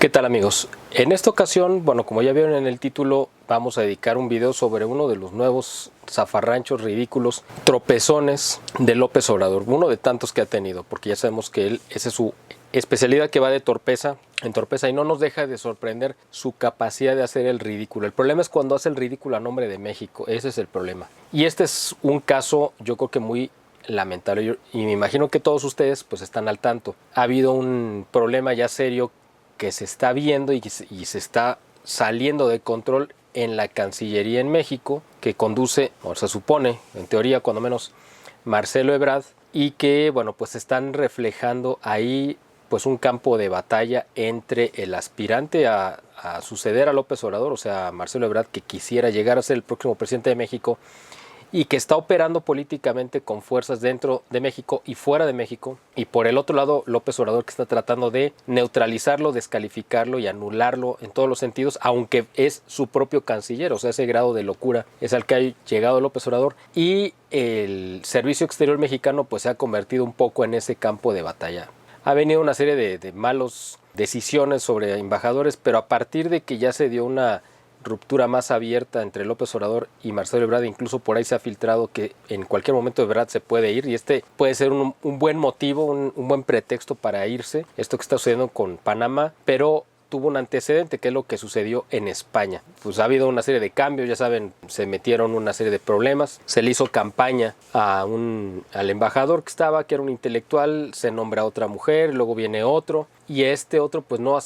¿Qué tal, amigos? En esta ocasión, bueno, como ya vieron en el título, vamos a dedicar un video sobre uno de los nuevos zafarranchos ridículos, tropezones de López Obrador, uno de tantos que ha tenido, porque ya sabemos que esa es su especialidad, que va de torpeza en torpeza, y no nos deja de sorprender su capacidad de hacer el ridículo. El problema es cuando hace el ridículo a nombre de México, ese es el problema. Y este es un caso, yo creo que muy lamentable, y me imagino que todos ustedes pues están al tanto. Ha habido un problema ya serio que se está viendo y se está saliendo de control en la Cancillería en México, que conduce, o se supone, en teoría cuando menos, Marcelo Ebrard, y que, bueno, pues están reflejando ahí pues un campo de batalla entre el aspirante a suceder a López Obrador, o sea, Marcelo Ebrard, que quisiera llegar a ser el próximo presidente de México, y que está operando políticamente con fuerzas dentro de México y fuera de México, y por el otro lado López Obrador, que está tratando de neutralizarlo, descalificarlo y anularlo en todos los sentidos, aunque es su propio canciller. O sea, ese grado de locura es al que ha llegado López Obrador, y el Servicio Exterior mexicano pues se ha convertido un poco en ese campo de batalla. Ha venido una serie de malas decisiones sobre embajadores, pero a partir de que ya se dio una ruptura más abierta entre López Obrador y Marcelo Ebrard, incluso por ahí se ha filtrado que en cualquier momento Ebrard se puede ir, y este puede ser un buen motivo, un buen pretexto para irse, esto que está sucediendo con Panamá, pero tuvo un antecedente, que es lo que sucedió en España. Pues ha habido una serie de cambios, ya saben, se metieron una serie de problemas, se le hizo campaña al embajador que era un intelectual, se nombra a otra mujer, luego viene otro, y este otro pues no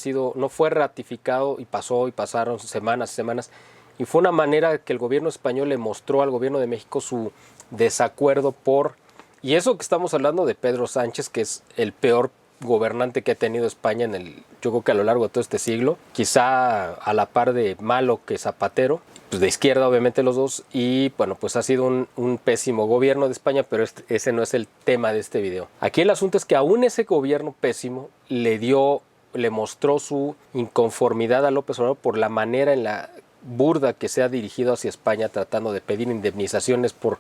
fue ratificado, y pasaron semanas, y fue una manera que el gobierno español le mostró al gobierno de México su desacuerdo y eso que estamos hablando de Pedro Sánchez, que es el peor gobernante que ha tenido España yo creo que a lo largo de todo este siglo, quizá a la par de Malo que Zapatero, pues de izquierda obviamente los dos, y bueno, pues ha sido un pésimo gobierno de España, pero ese no es el tema de este video. Aquí el asunto es que aún ese gobierno pésimo le mostró su inconformidad a López Obrador por la manera en la burda que se ha dirigido hacia España, tratando de pedir indemnizaciones por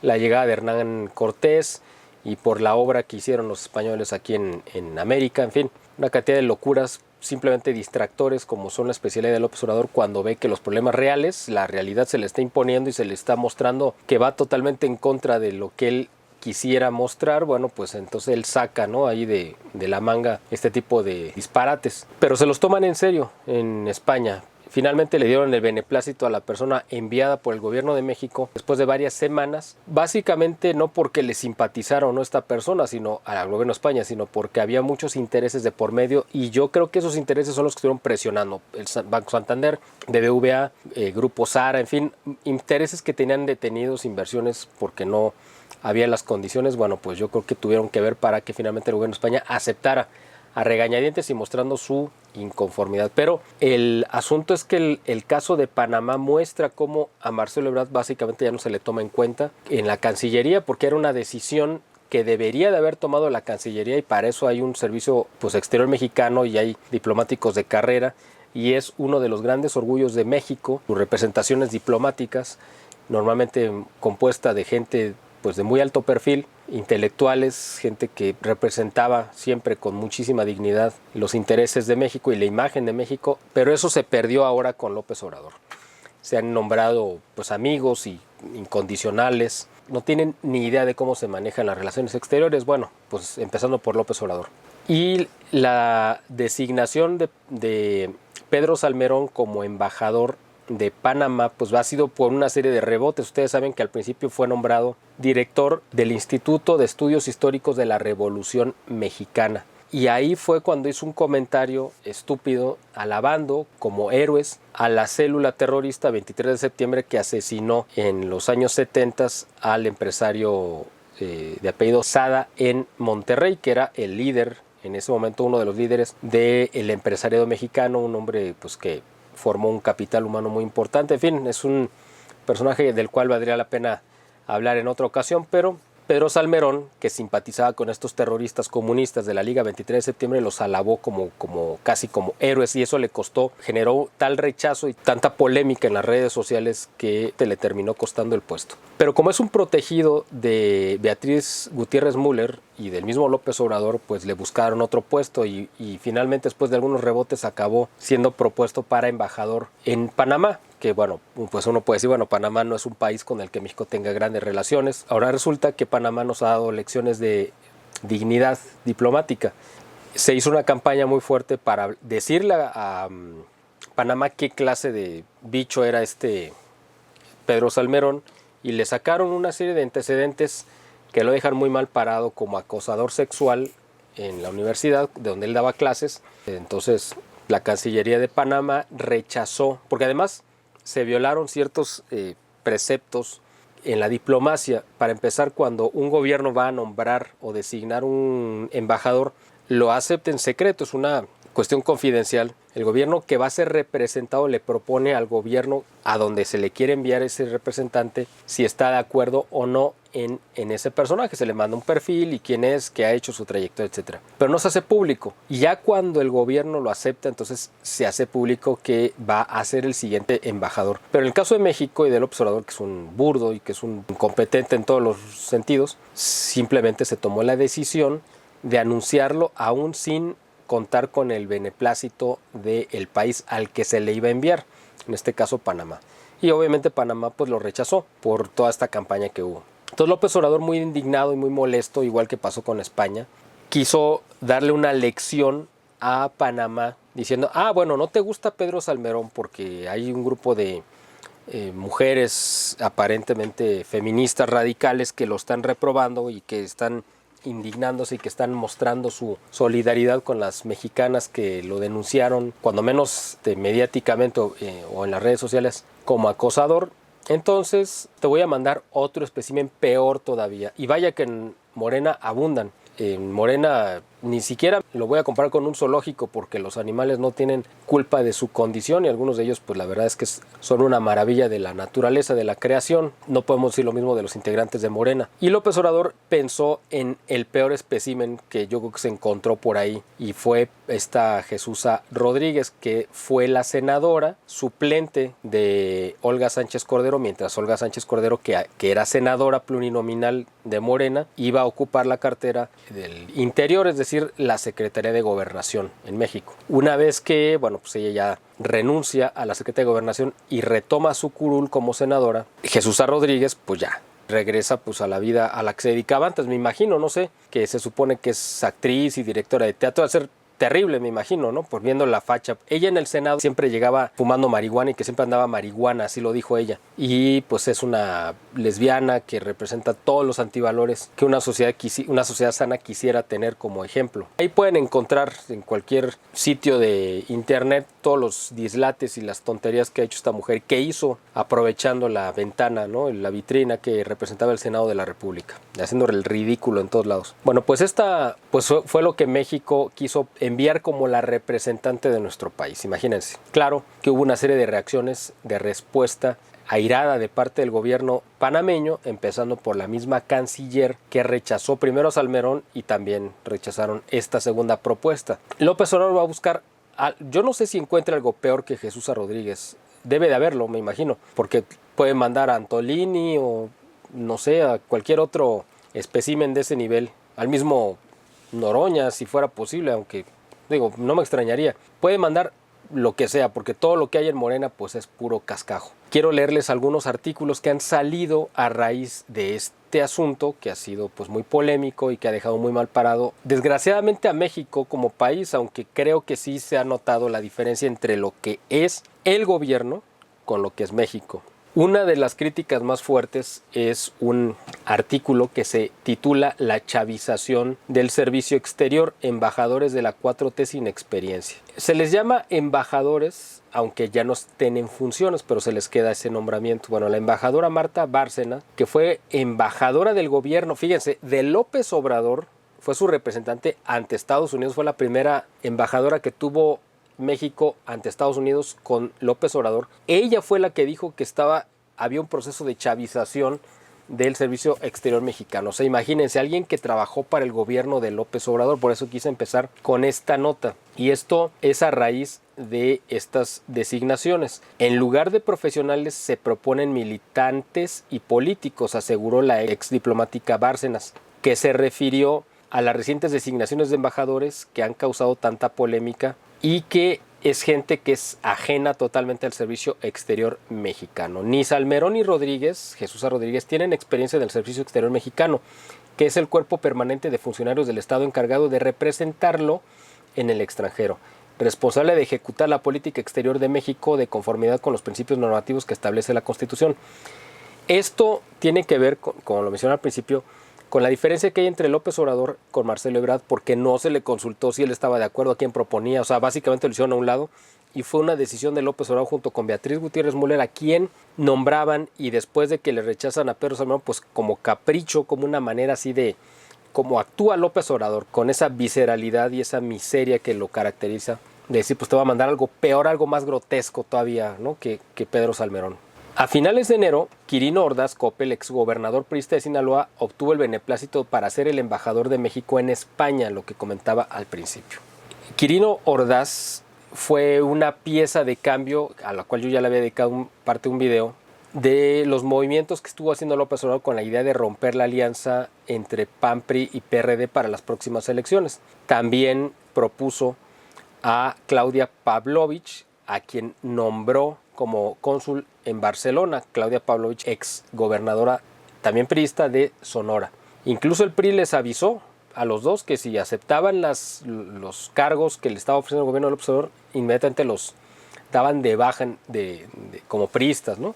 la llegada de Hernán Cortés y por la obra que hicieron los españoles aquí en América. En fin, una cantidad de locuras, simplemente distractores, como son la especialidad de López Obrador cuando ve que los problemas reales, la realidad se le está imponiendo y se le está mostrando que va totalmente en contra de lo que él quisiera mostrar. Bueno, pues entonces él saca, ¿no?, ahí de la manga este tipo de disparates. Pero se los toman en serio en España. Finalmente le dieron el beneplácito a la persona enviada por el gobierno de México después de varias semanas, básicamente no porque le simpatizaron a esta persona, sino al gobierno de España, sino porque había muchos intereses de por medio, y yo creo que esos intereses son los que estuvieron presionando el Banco Santander, BBVA, Grupo Zara, en fin, intereses que tenían detenidos inversiones porque no había las condiciones. Bueno, pues yo creo que tuvieron que ver para que finalmente el gobierno de España aceptara a regañadientes y mostrando su inconformidad. Pero el asunto es que el caso de Panamá muestra cómo a Marcelo Ebrard básicamente ya no se le toma en cuenta en la Cancillería, porque era una decisión que debería de haber tomado la Cancillería, y para eso hay un servicio pues exterior mexicano y hay diplomáticos de carrera, y es uno de los grandes orgullos de México, sus representaciones diplomáticas, normalmente compuesta de gente pues de muy alto perfil, intelectuales, gente que representaba siempre con muchísima dignidad los intereses de México y la imagen de México, pero eso se perdió ahora con López Obrador. Se han nombrado pues amigos y incondicionales, no tienen ni idea de cómo se manejan las relaciones exteriores, bueno, pues empezando por López Obrador. Y la designación de Pedro Salmerón como embajador de Panamá pues ha sido por una serie de rebotes. Ustedes saben que al principio fue nombrado director del Instituto de Estudios Históricos de la Revolución Mexicana, y ahí fue cuando hizo un comentario estúpido alabando como héroes a la célula terrorista 23 de septiembre que asesinó en los años 70 al empresario de apellido Sada en Monterrey, que era el líder en ese momento, uno de los líderes del empresariado mexicano, un hombre pues que formó un capital humano muy importante. En fin, es un personaje del cual valdría la pena hablar en otra ocasión, pero Pedro Salmerón, que simpatizaba con estos terroristas comunistas de la Liga 23 de septiembre, los alabó casi como héroes, y eso generó tal rechazo y tanta polémica en las redes sociales que le terminó costando el puesto. Pero como es un protegido de Beatriz Gutiérrez Müller y del mismo López Obrador, pues le buscaron otro puesto y finalmente, después de algunos rebotes, acabó siendo propuesto para embajador en Panamá. Que bueno, pues uno puede decir, bueno, Panamá no es un país con el que México tenga grandes relaciones. Ahora resulta que Panamá nos ha dado lecciones de dignidad diplomática. Se hizo una campaña muy fuerte para decirle a Panamá qué clase de bicho era este Pedro Salmerón, y le sacaron una serie de antecedentes que lo dejan muy mal parado como acosador sexual en la universidad de donde él daba clases. Entonces la Cancillería de Panamá rechazó, porque además se violaron ciertos preceptos en la diplomacia. Para empezar, cuando un gobierno va a nombrar o designar un embajador, lo acepta en secreto, es una cuestión confidencial. El gobierno que va a ser representado le propone al gobierno a donde se le quiere enviar ese representante si está de acuerdo o no en ese personaje. Se le manda un perfil y quién es, qué ha hecho, su trayectoria, etc. Pero no se hace público. Y ya cuando el gobierno lo acepta, entonces se hace público que va a ser el siguiente embajador. Pero en el caso de México y del López Obrador, que es un burdo y que es un incompetente en todos los sentidos, simplemente se tomó la decisión de anunciarlo aún sin contar con el beneplácito del país al que se le iba a enviar, en este caso Panamá. Y obviamente Panamá pues lo rechazó por toda esta campaña que hubo. Entonces López Obrador, muy indignado y muy molesto, igual que pasó con España, quiso darle una lección a Panamá diciendo, bueno, no te gusta Pedro Salmerón porque hay un grupo de mujeres aparentemente feministas radicales que lo están reprobando y que están indignándose y que están mostrando su solidaridad con las mexicanas que lo denunciaron, cuando menos mediáticamente o en las redes sociales, como acosador. Entonces te voy a mandar otro espécimen peor todavía. Y vaya que en Morena abundan. En Morena ni siquiera lo voy a comparar con un zoológico porque los animales no tienen culpa de su condición y algunos de ellos pues la verdad es que son una maravilla de la naturaleza, de la creación. No podemos decir lo mismo de los integrantes de Morena. Y López Obrador pensó en el peor espécimen que yo creo que se encontró por ahí y fue esta Jesús Rodríguez, que fue la senadora suplente de Olga Sánchez Cordero, mientras Olga Sánchez Cordero, que era senadora plurinominal de Morena, iba a ocupar la cartera del Interior, es decir, la Secretaría de Gobernación en México. Una vez que, pues ella ya renuncia a la Secretaría de Gobernación y retoma su curul como senadora, Jesús Rodríguez, pues ya regresa pues a la vida a la que se dedicaba antes, me imagino, no sé, que se supone que es actriz y directora de teatro, va a ser terrible, me imagino, ¿no? Por viendo la facha. Ella en el Senado siempre llegaba fumando marihuana y que siempre andaba marihuana, así lo dijo ella. Y pues es una lesbiana que representa todos los antivalores que una sociedad sana quisiera tener como ejemplo. Ahí pueden encontrar en cualquier sitio de internet todos los dislates y las tonterías que ha hecho esta mujer, que hizo aprovechando la ventana, ¿no? La vitrina que representaba el Senado de la República, haciendo el ridículo en todos lados. Bueno, pues esta fue lo que México quiso enviar como la representante de nuestro país, imagínense. Claro que hubo una serie de reacciones de respuesta airada de parte del gobierno panameño, empezando por la misma canciller que rechazó primero a Salmerón y también rechazaron esta segunda propuesta. López Obrador va a buscar, yo no sé si encuentra algo peor que Jesús Rodríguez, debe de haberlo, me imagino, porque puede mandar a Antolini o no sé, a cualquier otro espécimen de ese nivel, al mismo Noroña si fuera posible, aunque digo, no me extrañaría. Puede mandar lo que sea, porque todo lo que hay en Morena pues es puro cascajo. Quiero leerles algunos artículos que han salido a raíz de este asunto, que ha sido pues muy polémico y que ha dejado muy mal parado, desgraciadamente, a México como país, aunque creo que sí se ha notado la diferencia entre lo que es el gobierno con lo que es México. Una de las críticas más fuertes es un artículo que se titula La chavización del servicio exterior, embajadores de la 4T sin experiencia. Se les llama embajadores, aunque ya no estén en funciones, pero se les queda ese nombramiento. Bueno, la embajadora Marta Bárcena, que fue embajadora del gobierno, fíjense, de López Obrador, fue su representante ante Estados Unidos, fue la primera embajadora que tuvo México ante Estados Unidos con López Obrador. Ella fue la que dijo que había un proceso de chavización del Servicio Exterior Mexicano. O sea, imagínense, alguien que trabajó para el gobierno de López Obrador. Por eso quise empezar con esta nota. Y esto es a raíz de estas designaciones. En lugar de profesionales se proponen militantes y políticos, aseguró la ex diplomática Bárcenas, que se refirió a las recientes designaciones de embajadores que han causado tanta polémica y que es gente que es ajena totalmente al Servicio Exterior Mexicano. Ni Salmerón ni Rodríguez, Jesús Rodríguez, tienen experiencia del Servicio Exterior Mexicano, que es el cuerpo permanente de funcionarios del Estado encargado de representarlo en el extranjero, responsable de ejecutar la política exterior de México de conformidad con los principios normativos que establece la Constitución. Esto tiene que ver, como lo mencioné al principio, con la diferencia que hay entre López Obrador con Marcelo Ebrard, porque no se le consultó si él estaba de acuerdo a quién proponía. O sea, básicamente lo hicieron a un lado y fue una decisión de López Obrador junto con Beatriz Gutiérrez Müller a quien nombraban, y después de que le rechazan a Pedro Salmerón, pues como capricho, como una manera así de cómo actúa López Obrador, con esa visceralidad y esa miseria que lo caracteriza, de decir, pues te voy a mandar algo peor, algo más grotesco todavía, ¿no?, que Pedro Salmerón. A finales de enero, Quirino Ordaz Coppel, exgobernador priista de Sinaloa, obtuvo el beneplácito para ser el embajador de México en España, lo que comentaba al principio. Quirino Ordaz fue una pieza de cambio, a la cual yo ya le había dedicado parte de un video, de los movimientos que estuvo haciendo López Obrador con la idea de romper la alianza entre PAN, PRI y PRD para las próximas elecciones. También propuso a Claudia Pavlovich, a quien nombró como cónsul en Barcelona. Claudia Pavlovich, ex gobernadora también priista de Sonora. Incluso el PRI les avisó a los dos que si aceptaban los cargos que le estaba ofreciendo el gobierno de López Obrador, inmediatamente los daban de baja como priistas, ¿no?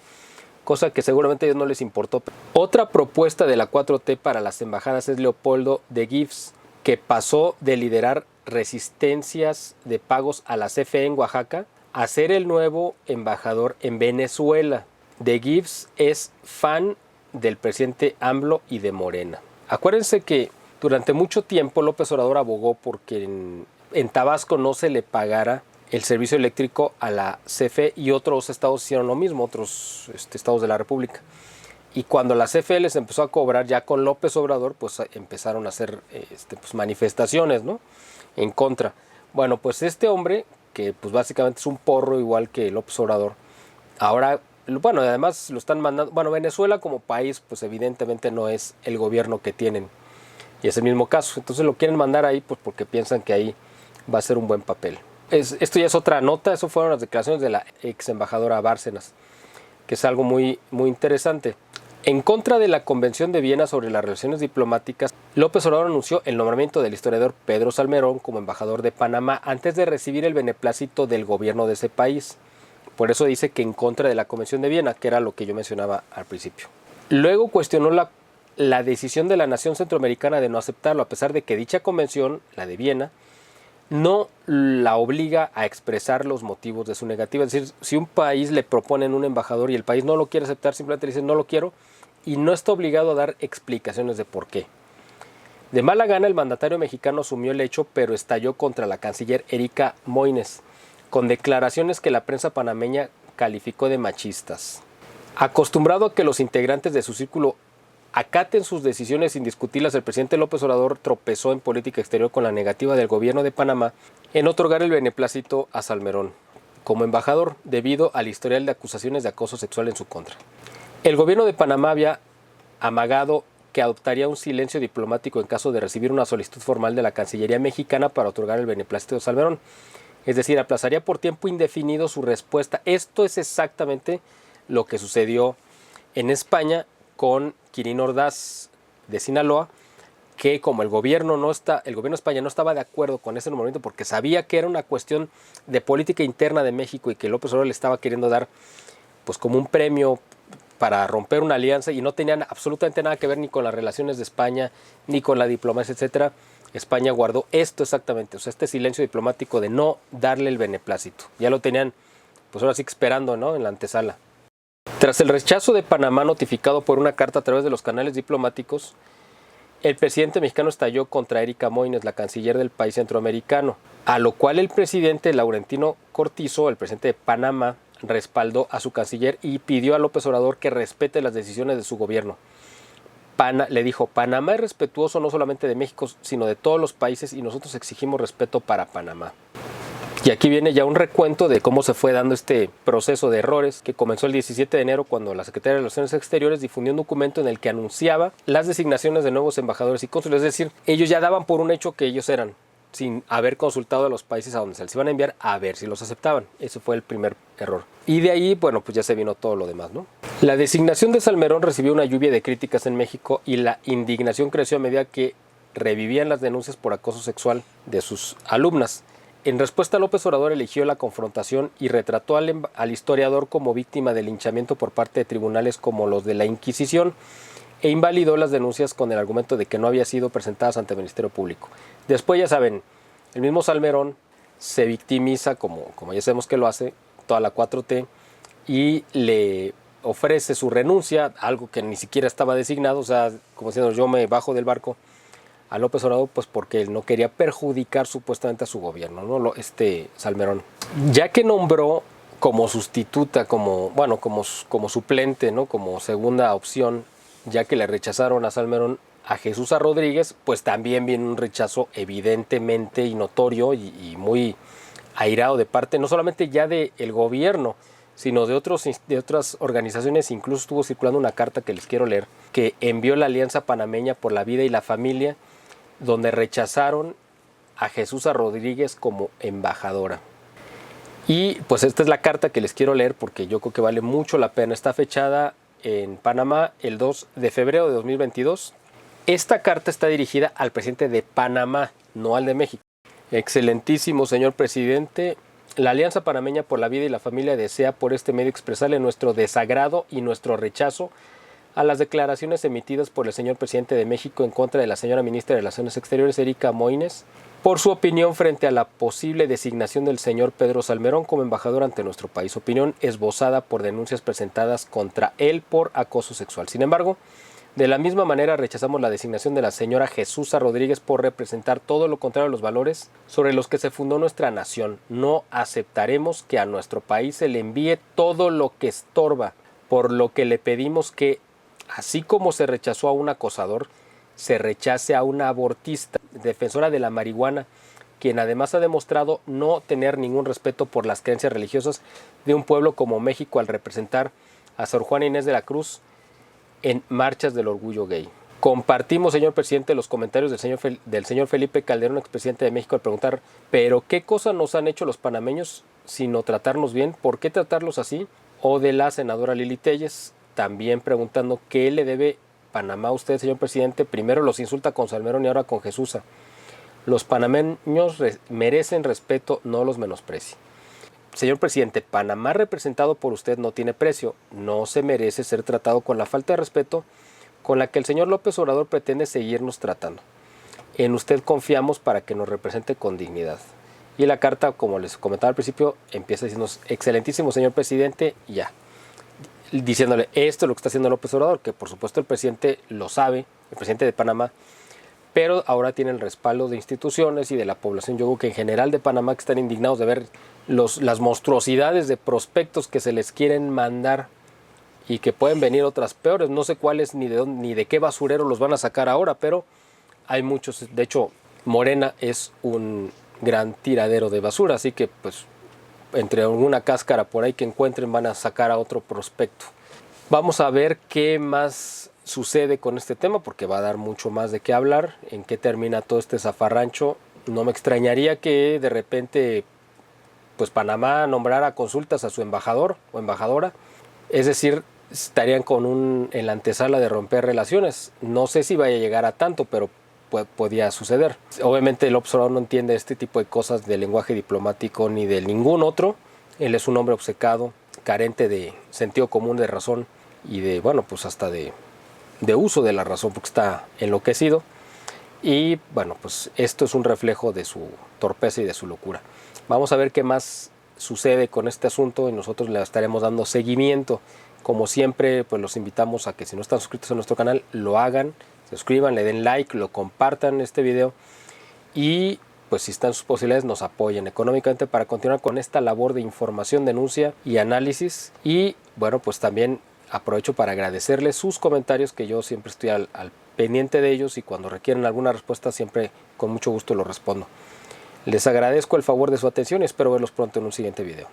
Cosa que seguramente a ellos no les importó. Otra propuesta de la 4T para las embajadas es Leopoldo de Gibbs, que pasó de liderar resistencias de pagos a la CFE en Oaxaca a ser el nuevo embajador en Venezuela. De Gibbs es fan del presidente AMLO y de Morena. Acuérdense que durante mucho tiempo López Obrador abogó porque en Tabasco no se le pagara el servicio eléctrico a la CFE, y otros estados hicieron lo mismo, otros estados de la República. Y cuando la CFE les empezó a cobrar ya con López Obrador, pues empezaron a hacer manifestaciones, ¿no?, en contra. Bueno, pues este hombre, que pues básicamente es un porro igual que López Obrador, ahora, bueno, además lo están mandando, bueno, Venezuela como país, pues evidentemente no es el gobierno que tienen, y es el mismo caso. Entonces lo quieren mandar ahí pues porque piensan que ahí va a ser un buen papel. Esto ya es otra nota. Eso fueron las declaraciones de la ex embajadora Bárcenas, que es algo muy, muy interesante. En contra de la Convención de Viena sobre las relaciones diplomáticas, López Obrador anunció el nombramiento del historiador Pedro Salmerón como embajador de Panamá antes de recibir el beneplácito del gobierno de ese país. Por eso dice que en contra de la Convención de Viena, que era lo que yo mencionaba al principio. Luego cuestionó la decisión de la nación centroamericana de no aceptarlo, a pesar de que dicha convención, la de Viena, no la obliga a expresar los motivos de su negativa. Es decir, si un país le proponen un embajador y el país no lo quiere aceptar, simplemente le dice no lo quiero, y no está obligado a dar explicaciones de por qué. De mala gana, el mandatario mexicano asumió el hecho, pero estalló contra la canciller Erika Moines, con declaraciones que la prensa panameña calificó de machistas. Acostumbrado a que los integrantes de su círculo acaten sus decisiones sin discutirlas, el presidente López Obrador tropezó en política exterior con la negativa del gobierno de Panamá en otorgar el beneplácito a Salmerón como embajador, debido al historial de acusaciones de acoso sexual en su contra. El gobierno de Panamá había amagado que adoptaría un silencio diplomático en caso de recibir una solicitud formal de la Cancillería mexicana para otorgar el beneplácito de Salmerón. Es decir, aplazaría por tiempo indefinido su respuesta. Esto es exactamente lo que sucedió en España con Quirino Ordaz de Sinaloa, que como el gobierno de España no estaba de acuerdo con ese nombramiento porque sabía que era una cuestión de política interna de México y que López Obrador le estaba queriendo dar pues como un premio para romper una alianza, y no tenían absolutamente nada que ver ni con las relaciones de España ni con la diplomacia, etcétera. España guardó esto exactamente, o sea, este silencio diplomático de no darle el beneplácito. Ya lo tenían pues ahora sí esperando, ¿no?, en la antesala. Tras el rechazo de Panamá notificado por una carta a través de los canales diplomáticos, el presidente mexicano estalló contra Erika Moines, la canciller del país centroamericano, a lo cual el presidente Laurentino Cortizo, el presidente de Panamá, respaldó a su canciller y pidió a López Obrador que respete las decisiones de su gobierno. le dijo, Panamá es respetuoso no solamente de México, sino de todos los países y nosotros exigimos respeto para Panamá. Y aquí viene ya un recuento de cómo se fue dando este proceso de errores que comenzó el 17 de enero cuando la Secretaría de Relaciones Exteriores difundió un documento en el que anunciaba las designaciones de nuevos embajadores y cónsules. Es decir, ellos ya daban por un hecho que ellos eran, sin haber consultado a los países a donde se les iban a enviar a ver si los aceptaban. Ese fue el primer error. Y de ahí, bueno, pues ya se vino todo lo demás, ¿no? La designación de Salmerón recibió una lluvia de críticas en México y la indignación creció a medida que revivían las denuncias por acoso sexual de sus alumnas. En respuesta, López Obrador eligió la confrontación y retrató al historiador como víctima de linchamiento por parte de tribunales como los de la Inquisición e invalidó las denuncias con el argumento de que no había sido presentadas ante el Ministerio Público. Después, ya saben, el mismo Salmerón se victimiza, como ya sabemos que lo hace, toda la 4T, y le ofrece su renuncia, algo que ni siquiera estaba designado, o sea, como diciendo, yo me bajo del barco, a López Obrador, pues porque él no quería perjudicar supuestamente a su gobierno, ¿no? Salmerón. Ya que nombró como sustituta, como suplente, ¿no? Como segunda opción, ya que le rechazaron a Salmerón a Jesús Rodríguez, pues también viene un rechazo evidentemente y notorio y muy airado de parte, no solamente ya del gobierno, sino de otras organizaciones. Incluso estuvo circulando una carta que les quiero leer, que envió la Alianza Panameña por la Vida y la Familia, donde rechazaron a Jesús Rodríguez como embajadora. Y pues esta es la carta que les quiero leer porque yo creo que vale mucho la pena. Está fechada en Panamá el 2 de febrero de 2022. Esta carta está dirigida al presidente de Panamá, no al de México. Excelentísimo señor presidente, la Alianza Panameña por la Vida y la Familia desea por este medio expresarle nuestro desagrado y nuestro rechazo a las declaraciones emitidas por el señor presidente de México en contra de la señora ministra de Relaciones Exteriores, Erika Moines, por su opinión frente a la posible designación del señor Pedro Salmerón como embajador ante nuestro país. Opinión esbozada por denuncias presentadas contra él por acoso sexual. Sin embargo, de la misma manera rechazamos la designación de la señora Jesús Rodríguez por representar todo lo contrario a los valores sobre los que se fundó nuestra nación. No aceptaremos que a nuestro país se le envíe todo lo que estorba, por lo que le pedimos que, así como se rechazó a un acosador, se rechace a una abortista, defensora de la marihuana, quien además ha demostrado no tener ningún respeto por las creencias religiosas de un pueblo como México al representar a Sor Juana Inés de la Cruz en marchas del orgullo gay. Compartimos, señor presidente, los comentarios del señor Felipe Calderón, expresidente de México, al preguntar, ¿pero qué cosa nos han hecho los panameños sino tratarnos bien? ¿Por qué tratarlos así? O de la senadora Lili Telles, también preguntando qué le debe Panamá a usted, señor presidente. Primero los insulta con Salmerón y ahora con Jesús. Los panameños merecen respeto, no los menosprecie. Señor presidente, Panamá representado por usted no tiene precio, no se merece ser tratado con la falta de respeto con la que el señor López Obrador pretende seguirnos tratando. En usted confiamos para que nos represente con dignidad. Y la carta, como les comentaba al principio, empieza diciendo, excelentísimo señor presidente, ya. Diciéndole, esto es lo que está haciendo López Obrador, que por supuesto el presidente lo sabe, el presidente de Panamá, pero ahora tiene el respaldo de instituciones y de la población, yo creo que en general de Panamá, que están indignados de ver las monstruosidades de prospectos que se les quieren mandar y que pueden venir otras peores. No sé cuáles ni de qué basurero los van a sacar ahora, pero hay muchos. De hecho, Morena es un gran tiradero de basura, así que pues entre alguna cáscara por ahí que encuentren van a sacar a otro prospecto. Vamos a ver qué más sucede con este tema porque va a dar mucho más de qué hablar, en qué termina todo este zafarrancho. No me extrañaría que de repente pues Panamá nombrara consultas a su embajador o embajadora, es decir, estarían en la antesala de romper relaciones. No sé si vaya a llegar a tanto, pero podía suceder. Obviamente el observador no entiende este tipo de cosas del lenguaje diplomático ni de ningún otro. Él es un hombre obcecado, carente de sentido común, de razón y de, bueno, pues hasta de uso de la razón porque está enloquecido. Y bueno, pues esto es un reflejo de su torpeza y de su locura. Vamos a ver qué más sucede con este asunto y nosotros le estaremos dando seguimiento. Como siempre, pues los invitamos a que si no están suscritos a nuestro canal, lo hagan, se suscriban, le den like, lo compartan este video y pues si están en sus posibilidades nos apoyen económicamente para continuar con esta labor de información, denuncia y análisis. Y bueno, pues también aprovecho para agradecerles sus comentarios, que yo siempre estoy al pendiente de ellos y cuando requieren alguna respuesta siempre con mucho gusto lo respondo. Les agradezco el favor de su atención y espero verlos pronto en un siguiente video.